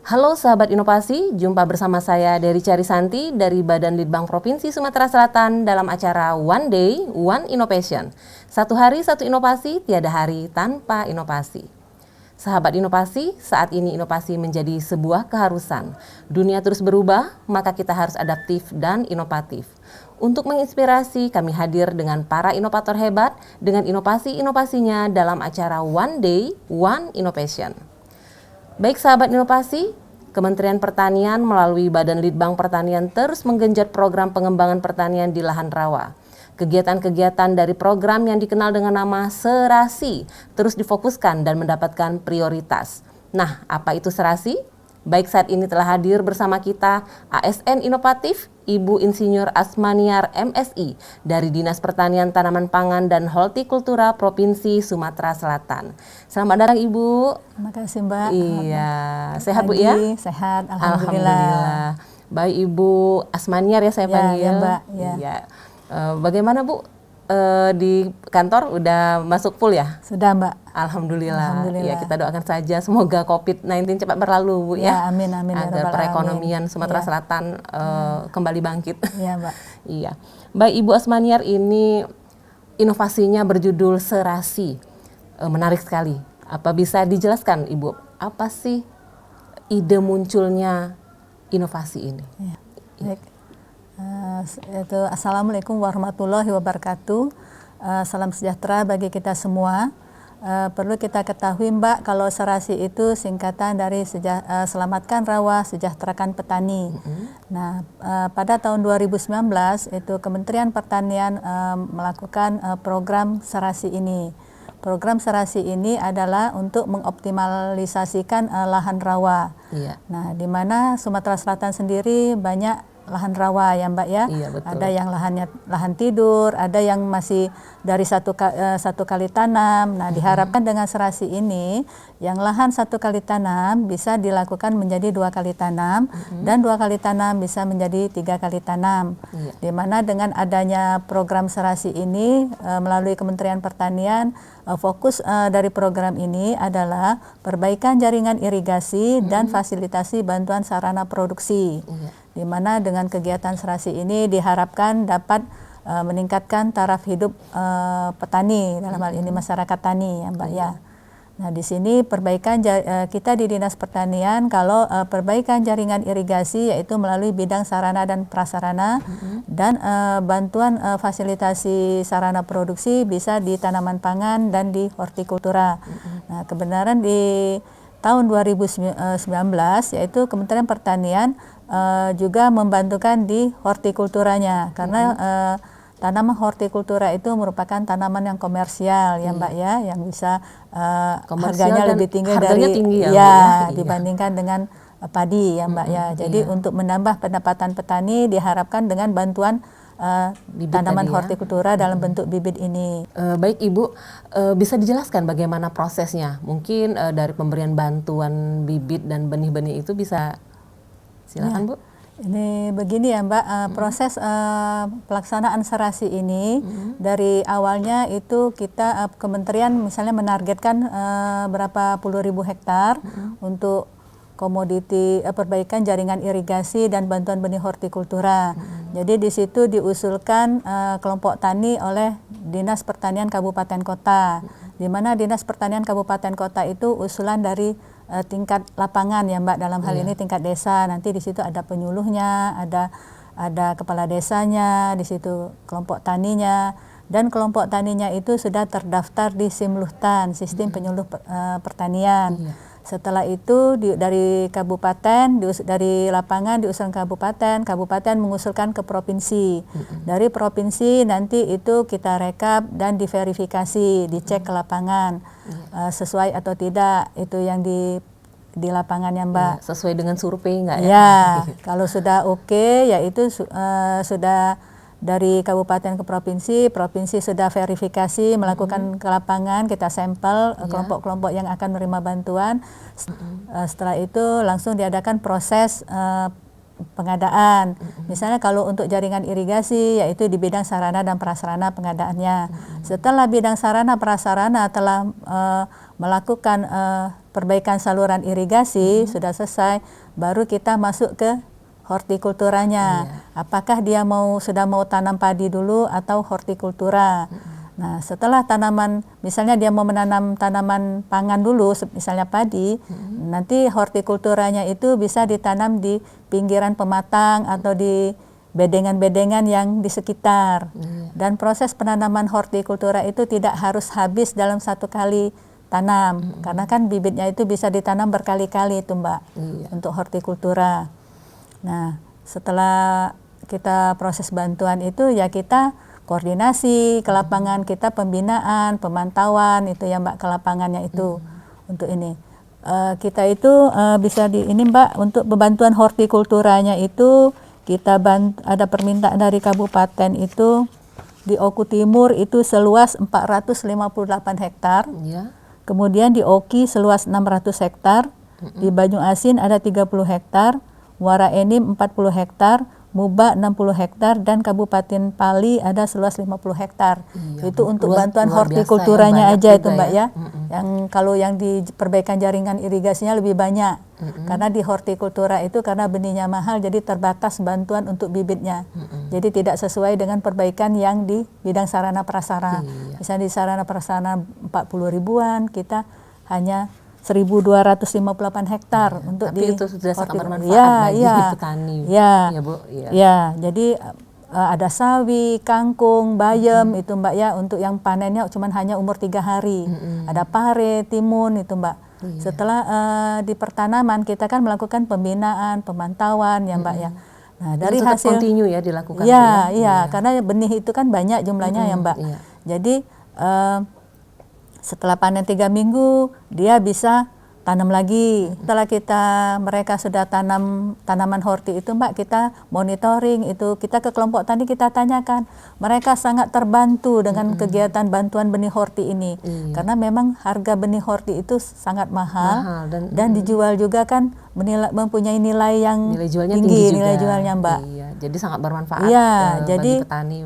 Halo sahabat inovasi, jumpa bersama saya Dery Carisanti dari Badan Litbang Provinsi Sumatera Selatan dalam acara One Day, One Innovation. Satu hari, satu inovasi, tiada hari tanpa inovasi. Sahabat inovasi, saat ini inovasi menjadi sebuah keharusan. Dunia terus berubah, maka kita harus adaptif dan inovatif. Untuk menginspirasi, kami hadir dengan para inovator hebat dengan inovasi-inovasinya dalam acara One Day, One Innovation. Baik sahabat inovasi, Kementerian Pertanian melalui Badan Litbang Pertanian terus menggenjot program pengembangan pertanian di lahan rawa. Kegiatan-kegiatan dari program yang dikenal dengan nama Serasi terus difokuskan dan mendapatkan prioritas. Nah, apa itu Serasi? Baik, saat ini telah hadir bersama kita ASN Inovatif, Ibu Insinyur Asmaniar MSI dari Dinas Pertanian Tanaman Pangan dan Hortikultura Provinsi Sumatera Selatan. Selamat datang Ibu. Terima kasih Mbak. Iya, sehat Bu ya? Sehat, Alhamdulillah. Baik Ibu Asmaniar ya saya panggil. Ya Mbak. Ya. Iya. Bagaimana Bu? Di kantor udah masuk full ya? Sudah Mbak. Alhamdulillah. Ya, kita doakan saja semoga COVID-19 cepat berlalu Bu ya. Amin. Agar perekonomian Sumatera Selatan kembali bangkit. Iya Mbak. Iya. Baik Ibu Asmaniar, ini inovasinya berjudul Serasi. Menarik sekali. Apa bisa dijelaskan Ibu? Apa sih ide munculnya inovasi ini? Ya. Baik. Assalamualaikum warahmatullahi wabarakatuh. Salam sejahtera bagi kita semua. Perlu kita ketahui Mbak, kalau Serasi itu singkatan dari Selamatkan Rawa, Sejahterakan Petani. Nah, pada tahun 2019 itu Kementerian Pertanian melakukan program Serasi ini. Program Serasi ini adalah untuk mengoptimalisasikan lahan rawa. Iya. Nah, di mana Sumatera Selatan sendiri banyak lahan rawa ya Mbak ya. Iya, betul. Ada yang lahan tidur, ada yang masih dari satu kali tanam. Nah, diharapkan dengan Serasi ini yang lahan 1 kali tanam bisa dilakukan menjadi 2 kali tanam, dan 2 kali tanam bisa menjadi 3 kali tanam. Iya. Di mana dengan adanya program Serasi ini melalui Kementerian Pertanian, fokus dari program ini adalah perbaikan jaringan irigasi dan fasilitasi bantuan sarana produksi. Di mana dengan kegiatan Serasi ini diharapkan dapat meningkatkan taraf hidup petani, dalam hal ini masyarakat tani ya Mbak ya. Nah, di sini perbaikan kita di Dinas Pertanian, kalau perbaikan jaringan irigasi yaitu melalui bidang sarana dan prasarana, dan bantuan fasilitasi sarana produksi bisa di tanaman pangan dan di hortikultura. Nah, kebenaran di tahun 2019 yaitu Kementerian Pertanian juga membantukan di hortikulturanya, karena tanaman hortikultura itu merupakan tanaman yang komersial ya Mbak ya, yang bisa harganya lebih tinggi dibandingkan dengan padi ya Mbak ya. Jadi untuk menambah pendapatan petani diharapkan dengan bantuan tanaman hortikultura dalam bentuk bibit ini. Baik Ibu, bisa dijelaskan bagaimana prosesnya? Mungkin dari pemberian bantuan bibit dan benih-benih itu bisa, silakan Bu. Ini begini ya Mbak, proses pelaksanaan Serasi ini dari awalnya itu kita kementerian misalnya menargetkan berapa puluh ribu hektar untuk komoditi perbaikan jaringan irigasi dan bantuan benih hortikultura. Jadi di situ diusulkan kelompok tani oleh Dinas Pertanian Kabupaten Kota, di mana Dinas Pertanian Kabupaten Kota itu usulan dari tingkat lapangan ya Mbak, dalam hal ini tingkat desa. Nanti di situ ada penyuluhnya, ada kepala desanya, di situ kelompok taninya, dan kelompok taninya itu sudah terdaftar di Simluhtan, Sistem Penyuluh Pertanian. Setelah itu dari kabupaten, dari lapangan diusulkan kabupaten mengusulkan ke provinsi. Dari provinsi nanti itu kita rekap dan diverifikasi, dicek ke lapangan sesuai atau tidak itu yang di lapangan ya Mbak. Sesuai dengan survei enggak ya? Ya, kalau sudah oke, ya itu sudah dari kabupaten ke provinsi sudah verifikasi, melakukan ke lapangan, kita sampel kelompok-kelompok yang akan menerima bantuan. Setelah itu langsung diadakan proses pengadaan. Misalnya kalau untuk jaringan irigasi, yaitu di bidang sarana dan prasarana pengadaannya. Setelah bidang sarana prasarana telah melakukan perbaikan saluran irigasi, sudah selesai, baru kita masuk ke hortikulturanya. Apakah dia sudah mau tanam padi dulu atau hortikultura. Nah, setelah tanaman, misalnya dia mau menanam tanaman pangan dulu, misalnya padi, nanti hortikulturanya itu bisa ditanam di pinggiran pematang atau di bedengan-bedengan yang di sekitar. Dan proses penanaman hortikultura itu tidak harus habis dalam satu kali tanam, karena kan bibitnya itu bisa ditanam berkali-kali itu Mbak, untuk hortikultura. Nah, setelah kita proses bantuan itu ya kita koordinasi ke lapangan, kita pembinaan, pemantauan itu ya Mbak, ke lapangannya itu untuk ini. Kita itu bisa ini Mbak, untuk bantuan hortikulturanya itu kita ada permintaan dari kabupaten itu di Oku Timur itu seluas 458 hektar. Kemudian di Oki seluas 600 hektar, di Banyuasin ada 30 hektar, Muara Enim 40 hektar, Muba 60 hektar, dan Kabupaten Pali ada seluas 50 hektar. Itu untuk bantuan hortikulturanya aja itu Mbak ya. Yang kalau yang di perbaikan jaringan irigasinya lebih banyak. Karena di hortikultura itu karena benihnya mahal jadi terbatas bantuan untuk bibitnya. Jadi tidak sesuai dengan perbaikan yang di bidang sarana prasarana. Misalnya di sarana prasarana 40 ribuan, kita hanya 1.258 hektar untuk tapi di itu sudah sangat bermanfaat bagi petani. Bu. Jadi ada sawi, kangkung, bayam itu Mbak ya, untuk yang panennya cuman hanya umur 3 hari. Ada pare, timun itu Mbak. Setelah di pertanaman kita kan melakukan pembinaan, pemantauan ya Mbak ya. Nah, dari hasil continue ya dilakukan. Karena benih itu kan banyak jumlahnya ya Mbak. Jadi setelah panen 3 minggu dia bisa tanam lagi. Setelah mereka sudah tanam tanaman horti itu Mbak, kita monitoring itu, kita ke kelompok tani kita tanyakan. Mereka sangat terbantu dengan kegiatan bantuan benih horti ini. Karena memang harga benih horti itu sangat mahal dan dijual juga kan mempunyai nilai yang tinggi nilai jualnya Mbak. Jadi sangat bermanfaat bagi petani.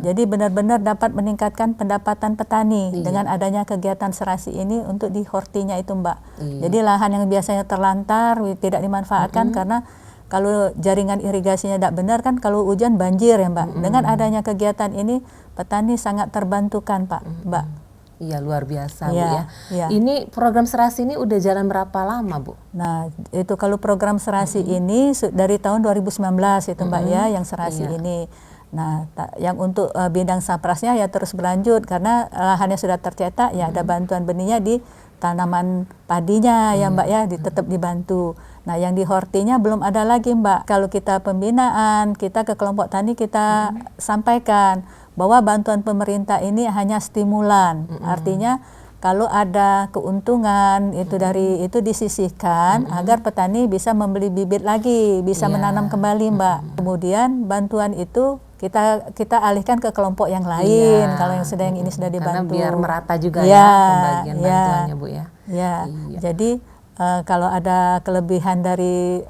Jadi benar-benar dapat meningkatkan pendapatan petani dengan adanya kegiatan serasi ini untuk di hortinya itu Mbak. Jadi lahan yang biasanya terlantar tidak dimanfaatkan karena kalau jaringan irigasinya tidak benar kan kalau hujan banjir ya Mbak. Dengan adanya kegiatan ini petani sangat terbantukan Mbak. Iya, luar biasa Bu ya. Ini program serasi ini udah jalan berapa lama Bu? Nah, itu kalau program serasi ini dari tahun 2019 itu Mbak ya, yang serasi ini. Nah, yang untuk bidang saprasnya ya terus berlanjut karena lahannya sudah tercetak ya, ada bantuan benihnya di tanaman padinya ya Mbak ya, tetap dibantu. Nah, yang di hortinya belum ada lagi Mbak. Kalau kita pembinaan, kita ke kelompok tani kita sampaikan bahwa bantuan pemerintah ini hanya stimulan. Artinya kalau ada keuntungan itu disisihkan agar petani bisa membeli bibit lagi, bisa menanam kembali Mbak. Kemudian bantuan itu kita alihkan ke kelompok yang lain kalau yang ini sudah dibantu. Karena biar merata juga pembagian bantuannya Bu ya. Jadi kalau ada kelebihan dari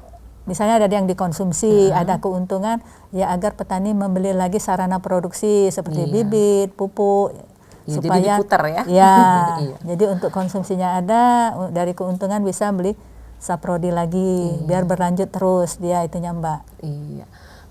misalnya ada yang dikonsumsi, ada keuntungan ya agar petani membeli lagi sarana produksi seperti bibit, pupuk supaya jadi diputar ya. Jadi untuk konsumsinya ada, dari keuntungan bisa beli saprodi lagi biar berlanjut terus dia itunya Mbak.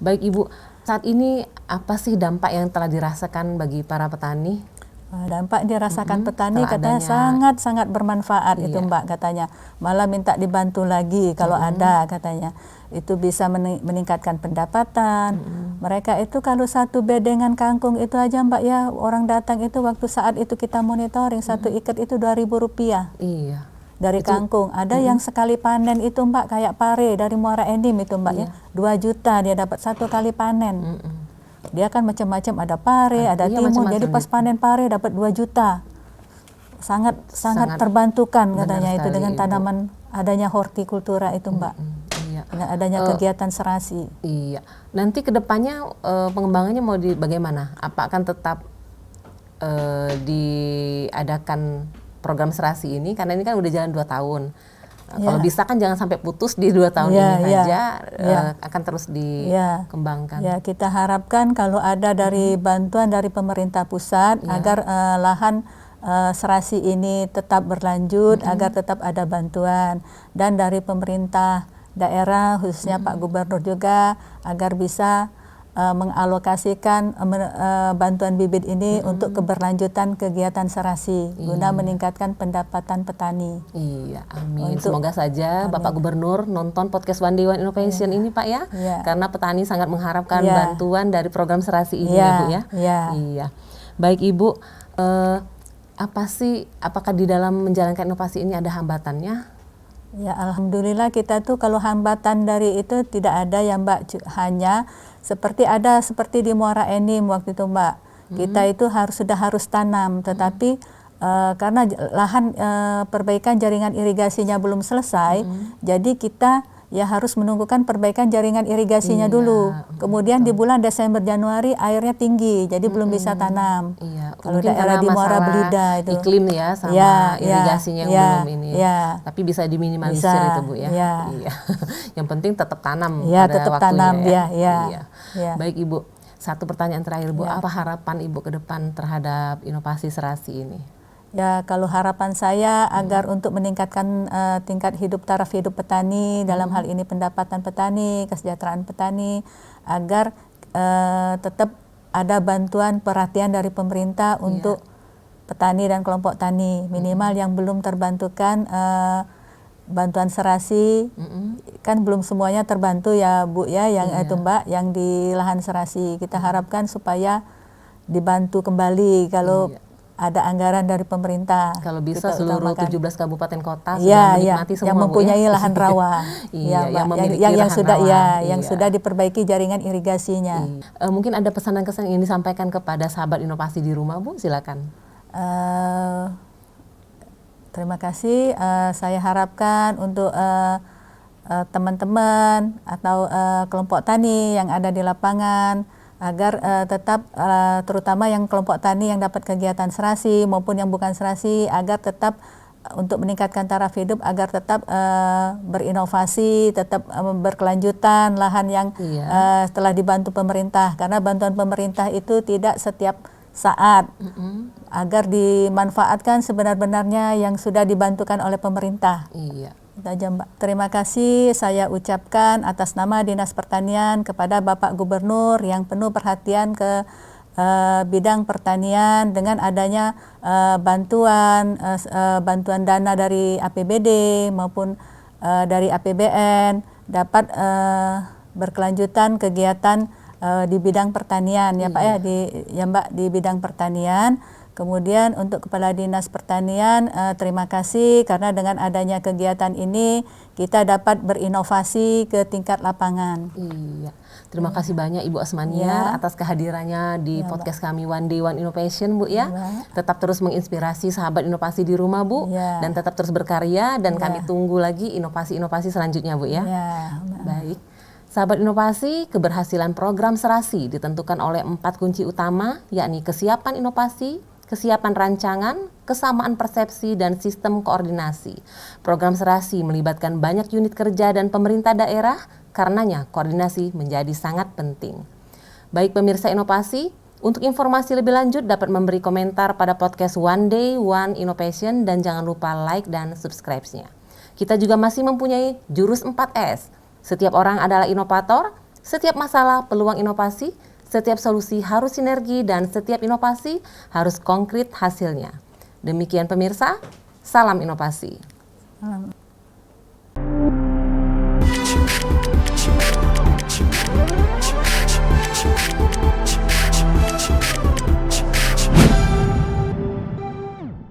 Baik Ibu, saat ini apa sih dampak yang telah dirasakan bagi para petani? Dampak dirasakan petani katanya sangat-sangat bermanfaat itu Mbak katanya. Malah minta dibantu lagi kalau ada katanya. Itu bisa meningkatkan pendapatan. Mereka itu kalau satu bedengan kangkung itu aja Mbak ya, orang datang itu waktu saat itu kita monitoring satu ikat itu Rp2.000. Dari itu, kangkung. Ada yang sekali panen itu Mbak kayak pare dari Muara Enim itu Mbak ya. 2 juta dia dapat satu kali panen. Dia kan macam-macam, ada pare, ada timun. Jadi pas panen pare dapat 2 juta. Sangat terbantukan katanya itu dengan tanaman adanya hortikultura itu Mbak. Dengan adanya kegiatan serasi. Nanti kedepannya pengembangannya mau bagaimana? Apa akan tetap diadakan program serasi ini? Karena ini kan udah jalan 2 tahun. Kalau bisa kan jangan sampai putus di 2 tahun ini saja, akan terus dikembangkan. Kita harapkan kalau ada dari bantuan dari pemerintah pusat agar lahan serasi ini tetap berlanjut, agar tetap ada bantuan, dan dari pemerintah daerah khususnya Pak Gubernur juga agar bisa mengalokasikan bantuan bibit ini untuk keberlanjutan kegiatan serasi guna meningkatkan pendapatan petani. Iya, amin. Semoga saja Bapak Gubernur nonton podcast One Day One Innovation ini Pak ya, karena petani sangat mengharapkan bantuan dari program serasi ini ya Bu ya. Iya. Baik Ibu, apakah di dalam menjalankan inovasi ini ada hambatannya? Ya, alhamdulillah kita tuh kalau hambatan dari itu tidak ada ya Mbak, hanya seperti di Muara Enim waktu itu Mbak. Kita itu sudah harus tanam, tetapi karena lahan perbaikan jaringan irigasinya belum selesai, jadi kita ya harus menunggukan perbaikan jaringan irigasinya dulu. Kemudian di bulan Desember Januari airnya tinggi, jadi belum bisa tanam. Kalau daerah di Muara Belida itu iklim ya sama irigasinya yang belum ini. Tapi bisa diminimalisir itu Bu ya. Iya. Yang penting tetap tanam pada tetap waktunya tanam, ya. Baik Ibu, satu pertanyaan terakhir Bu, apa harapan Ibu ke depan terhadap inovasi serasi ini? Ya, kalau harapan saya agar untuk meningkatkan tingkat taraf hidup petani, dalam hal ini pendapatan petani, kesejahteraan petani, agar tetap ada bantuan perhatian dari pemerintah untuk petani dan kelompok tani, minimal yang belum terbantukan bantuan serasi, kan belum semuanya terbantu ya Bu ya, yang itu Mbak, yang di lahan serasi. Kita harapkan supaya dibantu kembali kalau ada anggaran dari pemerintah. Kalau bisa seluruh 17 kabupaten kota sudah menikmati semua yang mempunyai lahan rawa. yang sudah diperbaiki jaringan irigasinya. Mungkin ada pesan dan kesan yang ingin disampaikan kepada sahabat inovasi di rumah Bu, silakan. Terima kasih. Saya harapkan untuk teman-teman atau kelompok tani yang ada di lapangan agar tetap terutama yang kelompok tani yang dapat kegiatan serasi maupun yang bukan serasi agar tetap untuk meningkatkan taraf hidup agar tetap berinovasi, tetap berkelanjutan lahan yang setelah dibantu pemerintah, karena bantuan pemerintah itu tidak setiap saat, agar dimanfaatkan sebenar-benarnya yang sudah dibantukan oleh pemerintah. Itu aja Mbak. Terima kasih saya ucapkan atas nama Dinas Pertanian kepada Bapak Gubernur yang penuh perhatian ke bidang pertanian dengan adanya bantuan dana dari APBD maupun dari APBN dapat berkelanjutan kegiatan di bidang pertanian ya Pak ya Mbak, di bidang pertanian. Kemudian untuk Kepala Dinas Pertanian, terima kasih karena dengan adanya kegiatan ini kita dapat berinovasi ke tingkat lapangan. Iya, terima kasih banyak Ibu Asmaniar atas kehadirannya di podcast kami One Day One Innovation Bu ya. Tetap terus menginspirasi sahabat inovasi di rumah Bu, dan tetap terus berkarya dan kami tunggu lagi inovasi-inovasi selanjutnya Bu ya. Baik. Sahabat inovasi, keberhasilan program serasi ditentukan oleh 4 kunci utama, yakni kesiapan inovasi, kesiapan rancangan, kesamaan persepsi, dan sistem koordinasi. Program serasi melibatkan banyak unit kerja dan pemerintah daerah, karenanya koordinasi menjadi sangat penting. Baik pemirsa inovasi, untuk informasi lebih lanjut dapat memberi komentar pada podcast One Day One Innovation dan jangan lupa like dan subscribe-nya. Kita juga masih mempunyai jurus 4S. Setiap orang adalah inovator, setiap masalah peluang inovasi, setiap solusi harus sinergi, dan setiap inovasi harus konkret hasilnya. Demikian pemirsa, salam inovasi.